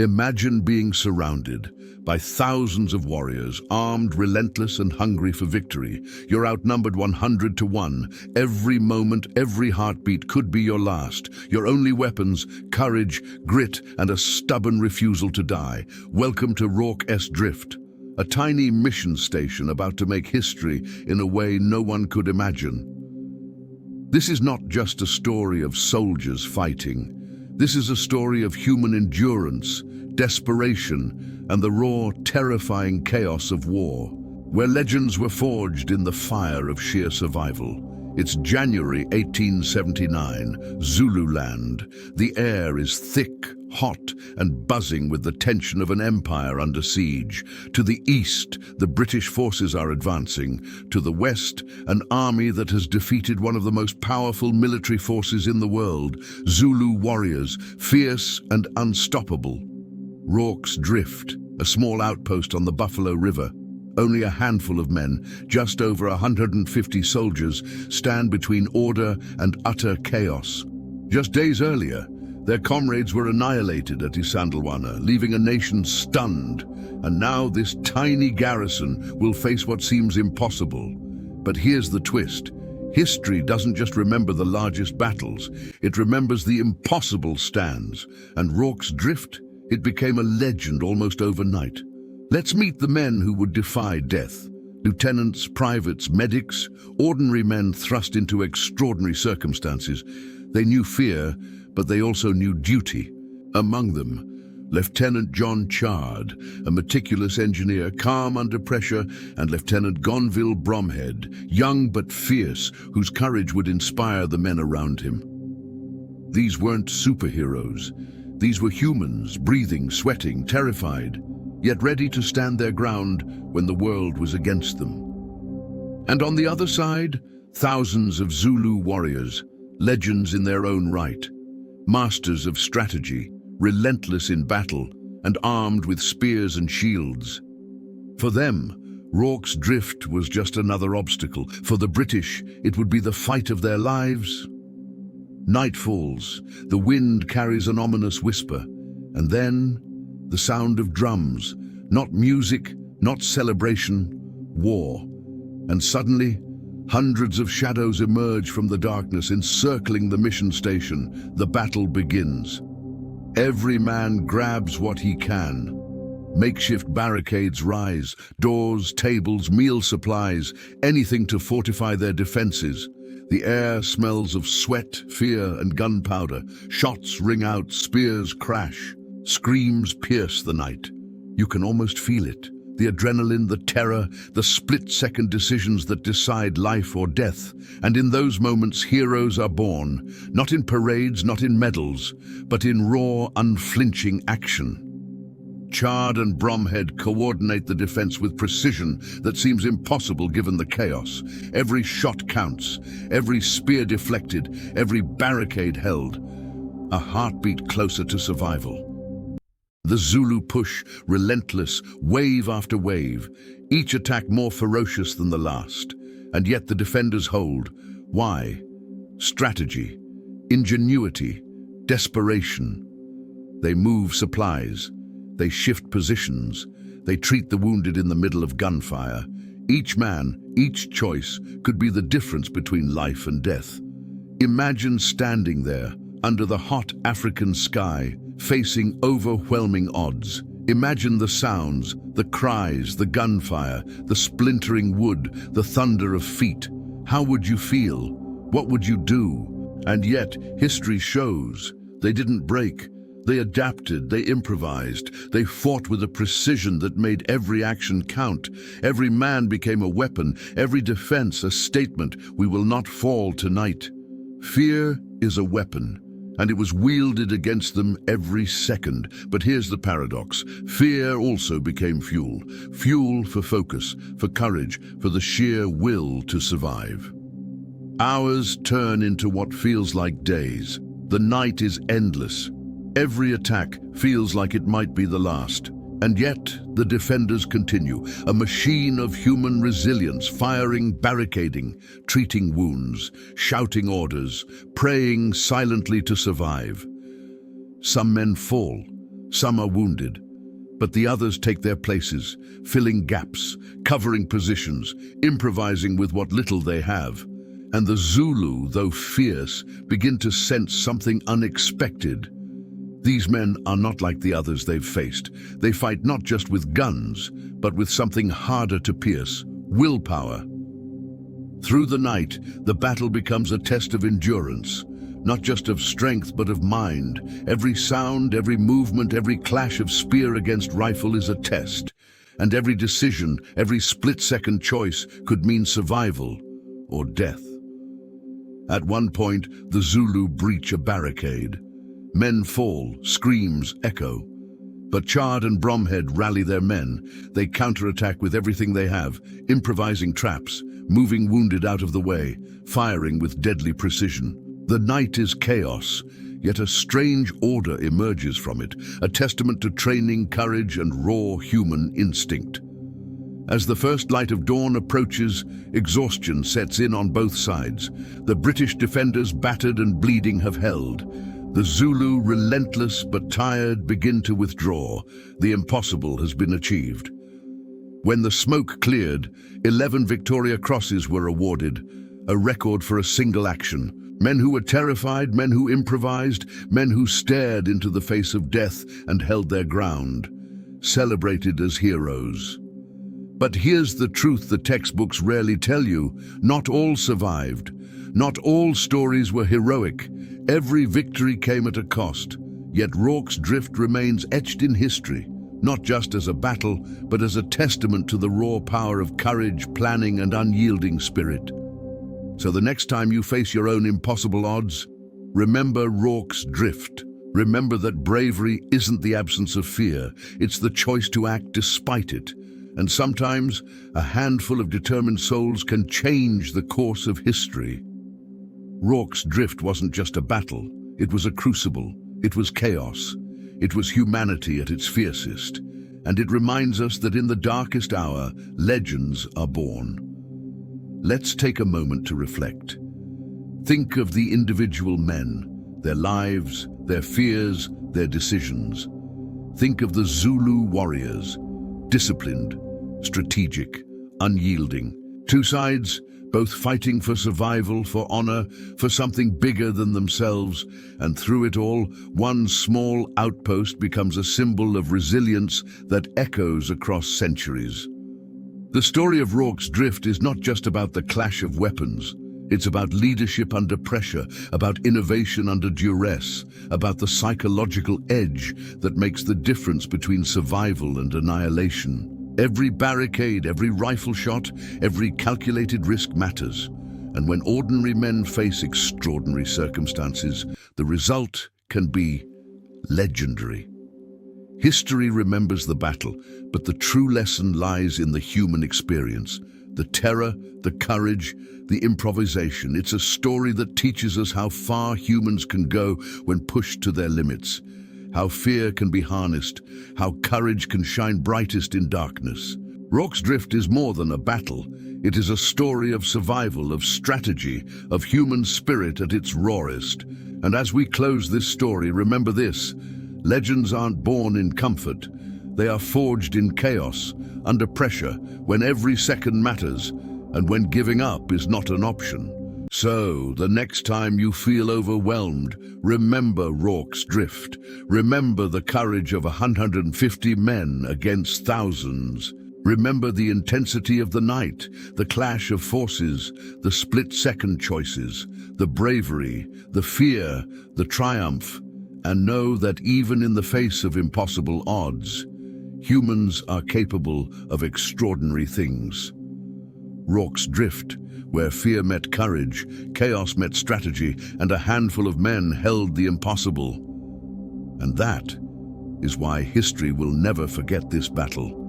Imagine being surrounded by thousands of warriors, armed, relentless, and hungry for victory. You're outnumbered 100 to 1. Every moment, every heartbeat could be your last. Your only weapons, courage, grit, and a stubborn refusal to die. Welcome to RORKE'S Drift, a tiny mission station about to make history in a way no one could imagine. This is not just a story of soldiers fighting. This is a story of human endurance, desperation, and the raw, terrifying chaos of war, where legends were forged in the fire of sheer survival. It's January 1879, Zululand. The air is thick, hot, and buzzing with the tension of an empire under siege. To the east, the British forces are advancing. To the west, an army that has defeated one of the most powerful military forces in the world, Zulu warriors, fierce and unstoppable. RORKE'S Drift, a small outpost on the Buffalo River. Only a handful of men, just over 150 soldiers, stand between order and utter chaos. Just days earlier, their comrades were annihilated at Isandlwana, leaving a nation stunned. And now this tiny garrison will face what seems impossible. But here's the twist. History doesn't just remember the largest battles, it remembers the impossible stands. And RORKE'S Drift, it became a legend almost overnight. Let's meet the men who would defy death. Lieutenants, privates, medics, ordinary men thrust into extraordinary circumstances. They knew fear, but they also knew duty. Among them, Lieutenant John Chard, a meticulous engineer, calm under pressure, and Lieutenant Gonville Bromhead, young but fierce, whose courage would inspire the men around him. These weren't superheroes. These were humans, breathing, sweating, terrified, yet ready to stand their ground when the world was against them. And on the other side, thousands of Zulu warriors, legends in their own right, masters of strategy, relentless in battle, and armed with spears and shields. For them, RORKE'S Drift was just another obstacle. For the British, it would be the fight of their lives. Night falls, the wind carries an ominous whisper, and then the sound of drums, not music, not celebration, war. And suddenly, hundreds of shadows emerge from the darkness, encircling the mission station. The battle begins. Every man grabs what he can. Makeshift barricades rise, doors, tables, meal supplies, anything to fortify their defenses. The air smells of sweat, fear, and gunpowder. Shots ring out, spears crash. Screams pierce the night. You can almost feel it. The adrenaline, the terror, the split-second decisions that decide life or death. And in those moments, heroes are born, not in parades, not in medals, but in raw, unflinching action. Chard and Bromhead coordinate the defense with precision that seems impossible given the chaos. Every shot counts, every spear deflected, every barricade held. A heartbeat closer to survival. The Zulu push, relentless, wave after wave, each attack more ferocious than the last. And yet the defenders hold. Why? Strategy, ingenuity, desperation. They move supplies. They shift positions. They treat the wounded in the middle of gunfire. Each man, each choice, could be the difference between life and death. Imagine standing there, under the hot African sky, facing overwhelming odds. Imagine the sounds, the cries, the gunfire, the splintering wood, the thunder of feet. How would you feel? What would you do? And yet, history shows they didn't break. They adapted, they improvised, they fought with a precision that made every action count. Every man became a weapon, every defense a statement. We will not fall tonight. Fear is a weapon, and it was wielded against them every second. But here's the paradox. Fear also became fuel. Fuel for focus, for courage, for the sheer will to survive. Hours turn into what feels like days. The night is endless. Every attack feels like it might be the last. And yet, the defenders continue, a machine of human resilience, firing, barricading, treating wounds, shouting orders, praying silently to survive. Some men fall, Some are wounded, but the others take their places, filling gaps, covering positions, improvising with what little they have. And the Zulu, though fierce, begin to sense something unexpected. These men are not like the others they've faced. They fight not just with guns, but with something harder to pierce: willpower. Through the night, the battle becomes a test of endurance, not just of strength, but of mind. Every sound, every movement, every clash of spear against rifle is a test. And every decision, every split-second choice could mean survival or death. At one point, the Zulu breach a barricade. Men fall, screams echo. But Chard and Bromhead rally their men. They counterattack with everything they have, improvising traps, moving wounded out of the way, firing with deadly precision. The night is chaos, yet a strange order emerges from it, a testament to training, courage, and raw human instinct. As the first light of dawn approaches, exhaustion sets in on both sides. The British defenders, battered and bleeding, have held. The Zulu, relentless but tired, begin to withdraw. The impossible has been achieved. When the smoke cleared, 11 Victoria Crosses were awarded, a record for a single action. Men who were terrified, men who improvised, men who stared into the face of death and held their ground, celebrated as heroes. But here's the truth the textbooks rarely tell you: not all survived. Not all stories were heroic. Every victory came at a cost. Yet Rorke's Drift remains etched in history, not just as a battle, but as a testament to the raw power of courage, planning, and unyielding spirit. So the next time you face your own impossible odds, remember Rorke's Drift. Remember that bravery isn't the absence of fear, it's the choice to act despite it. And sometimes, a handful of determined souls can change the course of history. Rorke's Drift wasn't just a battle, it was a crucible, it was chaos, it was humanity at its fiercest. And it reminds us that in the darkest hour, legends are born. Let's take a moment to reflect. Think of the individual men, their lives, their fears, their decisions. Think of the Zulu warriors, disciplined, strategic, unyielding. Two sides, both fighting for survival, for honor, for something bigger than themselves. And through it all, one small outpost becomes a symbol of resilience that echoes across centuries. The story of Rorke's Drift is not just about the clash of weapons. It's about leadership under pressure, about innovation under duress, about the psychological edge that makes the difference between survival and annihilation. Every barricade, every rifle shot, every calculated risk matters. And when ordinary men face extraordinary circumstances, the result can be legendary. History remembers the battle, but the true lesson lies in the human experience. The terror, the courage, the improvisation. It's a story that teaches us how far humans can go when pushed to their limits, how fear can be harnessed, how courage can shine brightest in darkness. Rorke's Drift is more than a battle. It is a story of survival, of strategy, of human spirit at its rawest. And as we close this story, remember this: legends aren't born in comfort. They are forged in chaos, under pressure, when every second matters, and when giving up is not an option. So, the next time you feel overwhelmed, remember Rorke's Drift. Remember the courage of 150 men against thousands. Remember the intensity of the night, the clash of forces, the split-second choices, the bravery, the fear, the triumph. And know that even in the face of impossible odds, humans are capable of extraordinary things. Rorke's Drift, where fear met courage, chaos met strategy, and a handful of men held the impossible. And that is why history will never forget this battle.